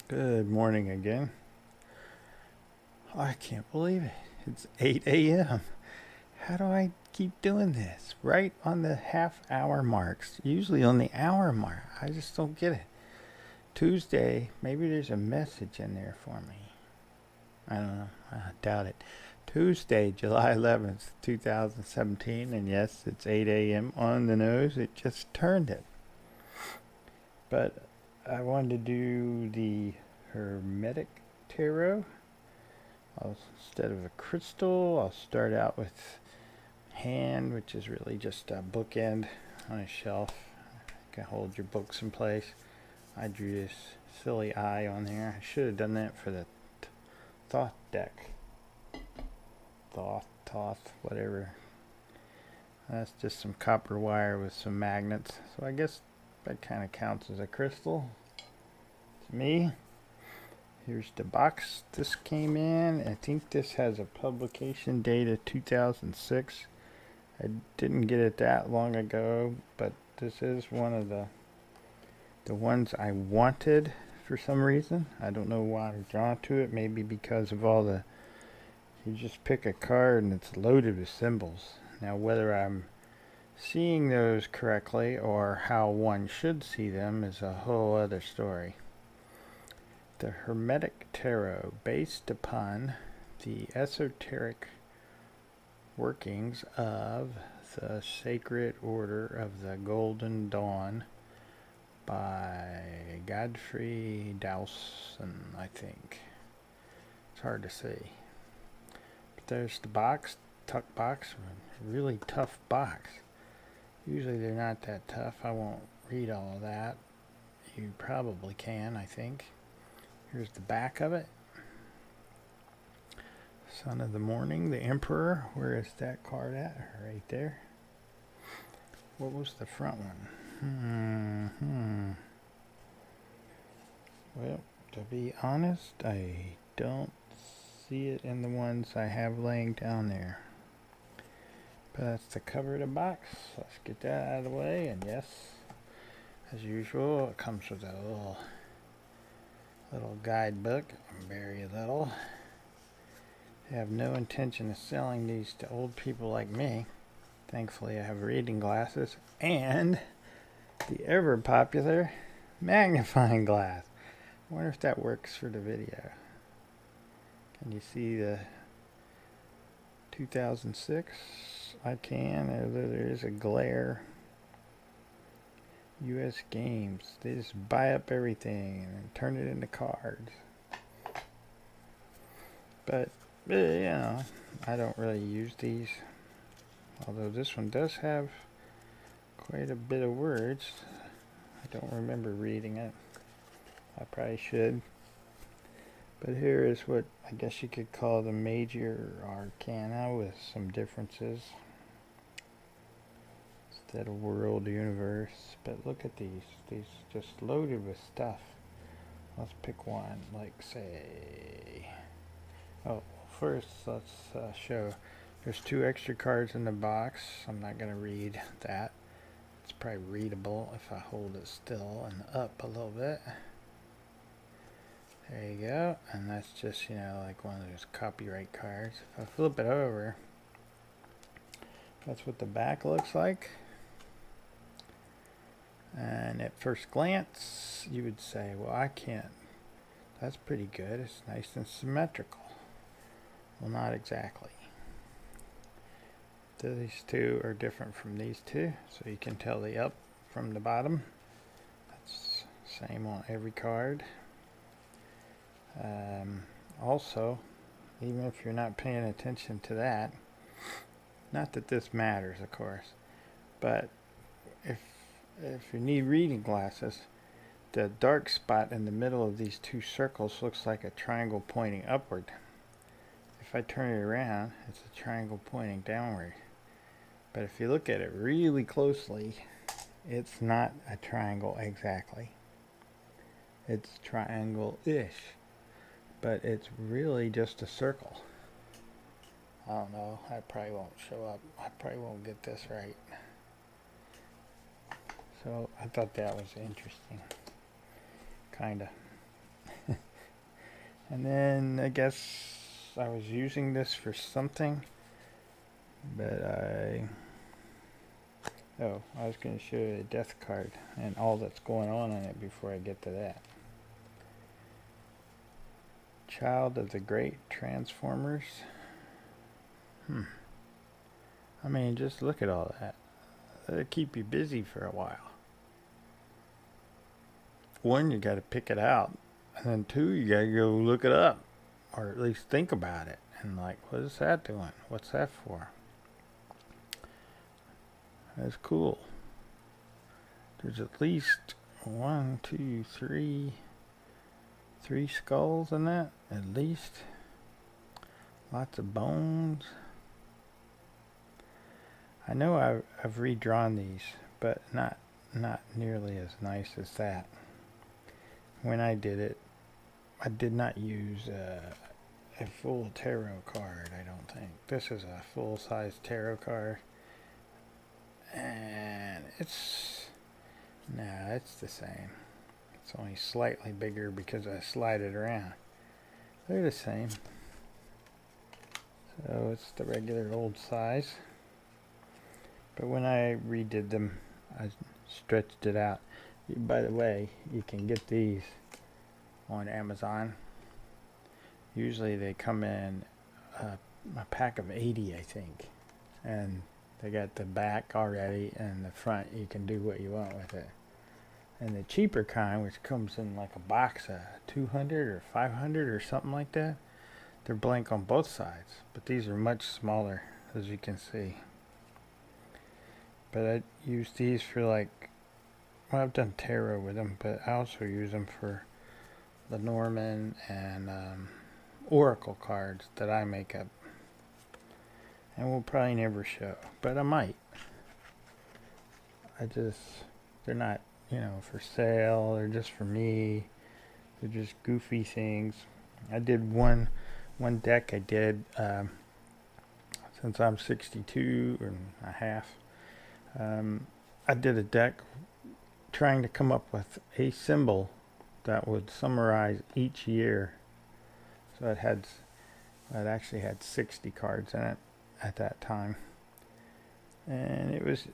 Good morning again. I can't believe it. It's 8 a.m. How do I keep doing this? Right on the half-hour marks. Usually on the hour mark. I just don't get it. Tuesday, maybe there's a message in there for me. I don't know. I doubt it. Tuesday, July 11th, 2017. And yes, it's 8 a.m. on the nose. It just turned it. But I wanted to do the Hermetic Tarot. Instead of a crystal, I'll start out with hand, which is really just a bookend on a shelf. You can hold your books in place. I drew this silly eye on there. I should have done that for the Thoth deck. Thoth, whatever. That's just some copper wire with some magnets. So I guess that kind of counts as a crystal to me. Here's the box this came in. I think this has a publication date of 2006. I didn't get it that long ago, but this is one of the ones I wanted for some reason. I don't know why I'm drawn to it. Maybe because of all the... You just pick a card and it's loaded with symbols. Now whether I'm seeing those correctly or how one should see them is a whole other story. The Hermetic Tarot, based upon the esoteric workings of the Sacred Order of the Golden Dawn by Godfrey Dowson, I think. It's hard to see. But there's the box, tuck box, a really tough box. Usually they're not that tough. I won't read all of that. You probably can, I think. Here's the back of it. Son of the Morning, the Emperor. Where is that card at? Right there. What was the front one? Well, to be honest, I don't see it in the ones I have laying down there. But that's the cover of the box. Let's get that out of the way. And yes, as usual, it comes with a little guidebook, very little. I have no intention of selling these to old people like me. Thankfully I have reading glasses and the ever popular magnifying glass. I wonder if that works for the video. Can you see the 2006? I can, although there is a glare. U.S. Games. They just buy up everything and turn it into cards. But, you know, I don't really use these. Although this one does have quite a bit of words. I don't remember reading it. I probably should. But here is what I guess you could call the major arcana with some differences. Instead of world, universe. But look at these just loaded with stuff. Let's pick one, like say, oh, first let's show, there's 2 extra cards in the box. I'm not going to read that. It's probably readable if I hold it still and up a little bit. There you go. And that's just, you know, like one of those copyright cards. If I flip it over, that's what the back looks like. And at first glance, you would say, well, I can't. That's pretty good. It's nice and symmetrical. Well, not exactly. These two are different from these two. So you can tell the up from the bottom. That's same on every card. Also, even if you're not paying attention to that, not that this matters, of course, but if you need reading glasses, the dark spot in the middle of these 2 circles looks like a triangle pointing upward. If I turn it around, it's a triangle pointing downward. But if you look at it really closely, it's not a triangle exactly. It's triangle-ish, but it's really just a circle. I don't know, I probably won't show up. I probably won't get this right. So I thought that was interesting. Kinda. And then I guess I was using this for something, but I was going to show you a death card and all that's going on in it before I get to that. Child of the Great Transformers. I mean, just look at all that. That'll keep you busy for a while. One, you got to pick it out. And then two, you got to go look it up. Or at least think about it. And like, what is that doing? What's that for? That's cool. There's at least 1, 2, 3 skulls in that. At least. Lots of bones. I know I've redrawn these, but not nearly as nice as that. When I did it, I did not use a full tarot card, I don't think. This is a full-size tarot card. And it's the same. It's only slightly bigger because I slide it around. They're the same. So it's the regular old size. But when I redid them, I stretched it out. By the way, you can get these on Amazon. Usually they come in a pack of 80, I think. And they got the back already, and the front you can do what you want with it. And the cheaper kind, which comes in like a box of 200 or 500 or something like that, they're blank on both sides. But these are much smaller, as you can see. But I use these for like, well, I've done tarot with them, but I also use them for the Norman and Oracle cards that I make up. And we'll probably never show, but I might. They're not, for sale. They're just for me. They're just goofy things. I did one deck I did, since I'm 62 and a half. I did a deck trying to come up with a symbol that would summarize each year. So it actually had 60 cards in it at that time. And it's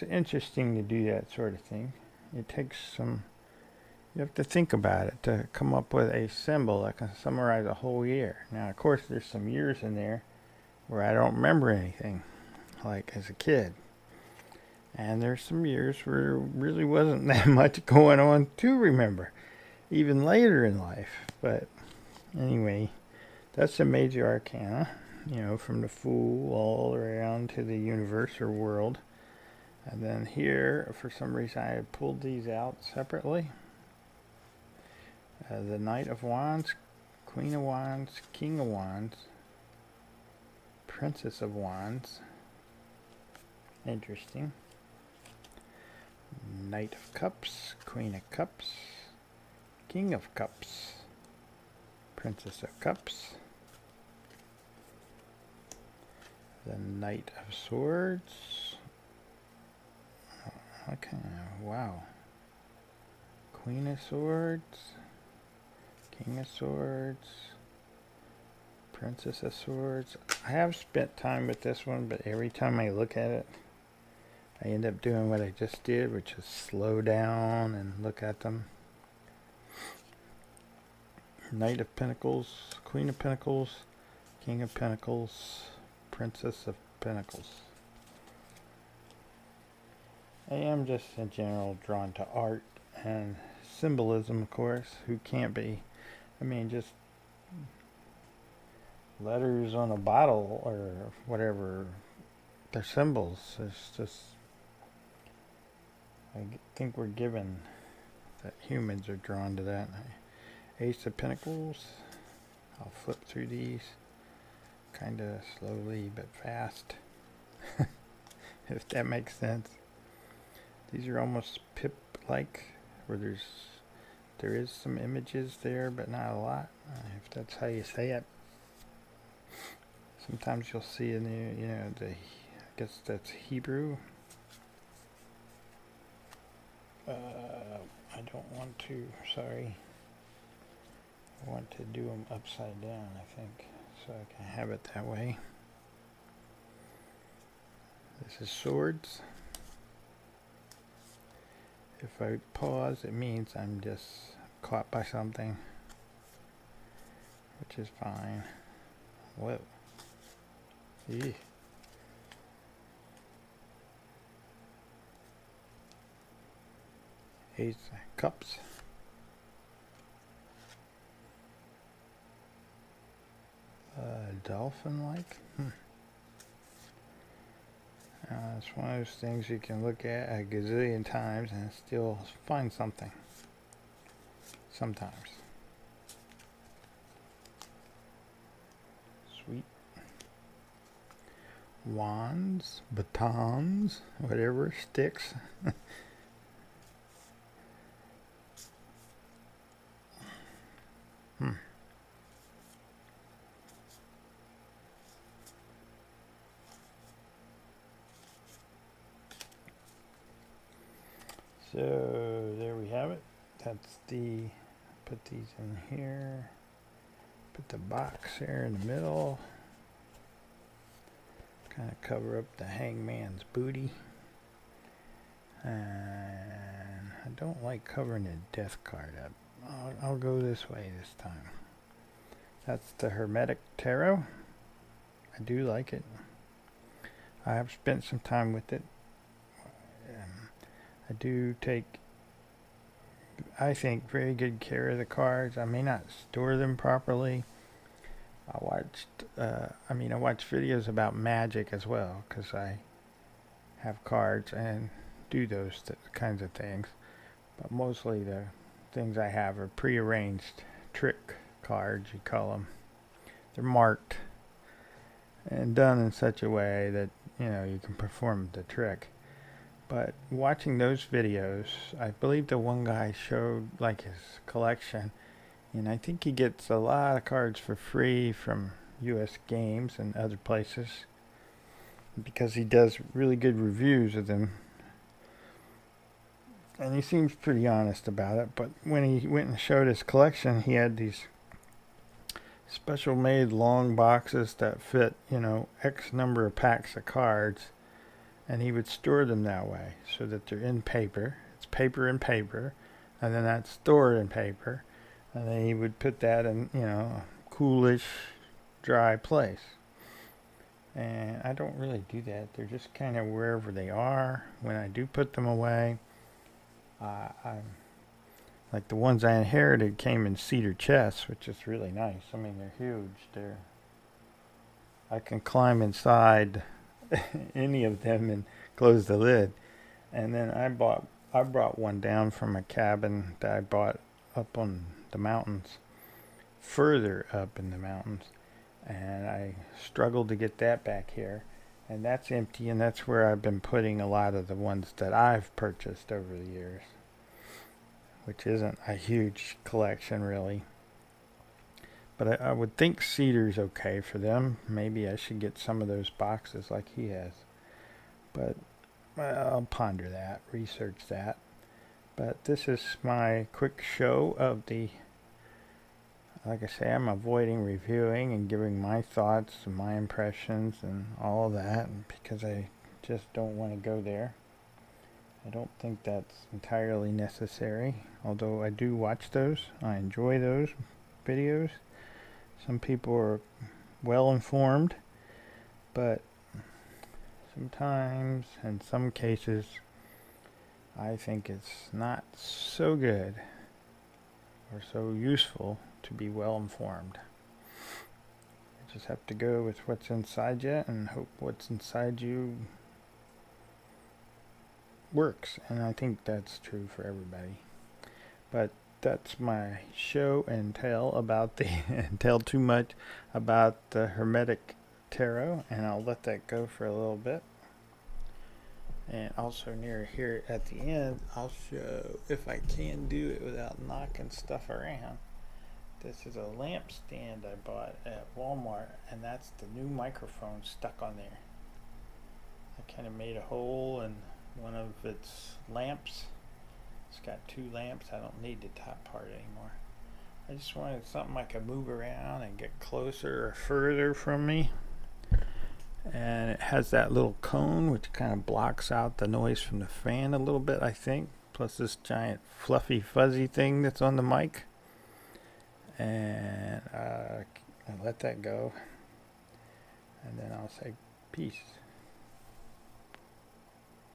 interesting to do that sort of thing. It takes you have to think about it to come up with a symbol that can summarize a whole year. Now, of course, there's some years in there where I don't remember anything, like as a kid. And there's some years where there really wasn't that much going on to remember, even later in life. But anyway, that's the major arcana, from the Fool all around to the universe or world. And then here, for some reason, I had pulled these out separately. The Knight of Wands, Queen of Wands, King of Wands, Princess of Wands. Interesting. Knight of Cups, Queen of Cups, King of Cups, Princess of Cups, the Knight of Swords. Okay, wow. Queen of Swords, King of Swords, Princess of Swords. I have spent time with this one, but every time I look at it, I end up doing what I just did, which is slow down and look at them. Knight of Pentacles, Queen of Pentacles, King of Pentacles, Princess of Pentacles. I am just in general drawn to art and symbolism, of course. Who can't be? I mean, just letters on a bottle or whatever. They're symbols. It's just, I think we're given that humans are drawn to that. Ace of Pentacles. I'll flip through these kind of slowly but fast, if that makes sense. These are almost pip-like, where there is some images there, but not a lot, if that's how you say it. Sometimes you'll see in the, I guess that's Hebrew. I don't want to, sorry. I want to do them upside down, I think, so I can have it that way. This is swords. If I pause, it means I'm just caught by something, which is fine. Whoa. Eeh. Ace of Cups. Dolphin-like. It's one of those things you can look at a gazillion times and still find something. Sometimes. Sweet. Wands, batons, whatever, sticks. So there we have it. That's the, put these in here, put the box here in the middle, kind of cover up the hangman's booty. And I don't like covering the death card up. I'll go this way this time. That's the Hermetic Tarot. I do like it. I have spent some time with it. I do take, I think, very good care of the cards. I may not store them properly. I watch videos about magic as well, because I have cards and do those kinds of things. But mostly the things I have are prearranged trick cards, you call them. They're marked and done in such a way that, you know, you can perform the trick. But watching those videos, I believe the one guy showed like his collection, and I think he gets a lot of cards for free from US Games and other places because he does really good reviews of them. And he seems pretty honest about it. But when he went and showed his collection, he had these special made long boxes that fit, you know, X number of packs of cards. And he would store them that way so that they're in paper. It's paper and paper. And then that's stored in paper. And then he would put that in, you know, a coolish, dry place. And I don't really do that. They're just kind of wherever they are. When I do put them away, like the ones I inherited came in cedar chests, which is really nice. I mean, they're huge. I can climb inside any of them and close the lid. And then I brought one down from a cabin that I bought up on the mountains, further up in the mountains, and I struggled to get that back here, and that's empty, and that's where I've been putting a lot of the ones that I've purchased over the years, which isn't a huge collection really. But I would think cedar's okay for them. Maybe I should get some of those boxes like he has. But I'll ponder that, research that. But this is my quick show of the, like I say, I'm avoiding reviewing and giving my thoughts and my impressions and all of that because I just don't want to go there. I don't think that's entirely necessary, although I do watch those. I enjoy those videos. Some people are well informed, but sometimes, in some cases, I think it's not so good or so useful to be well informed. You just have to go with what's inside you and hope what's inside you works, and I think that's true for everybody. But that's my show and tell about the tell too much about the Hermetic Tarot, and I'll let that go for a little bit. And also near here at the end, I'll show, if I can do it without knocking stuff around. This is a lamp stand I bought at Walmart, and that's the new microphone stuck on there. I kind of made a hole in one of its lamps. It's got two lamps. I don't need the top part anymore. I just wanted something I could move around and get closer or further from me. And it has that little cone which kind of blocks out the noise from the fan a little bit, I think. Plus this giant fluffy fuzzy thing that's on the mic. And I'll let that go. And then I'll say peace.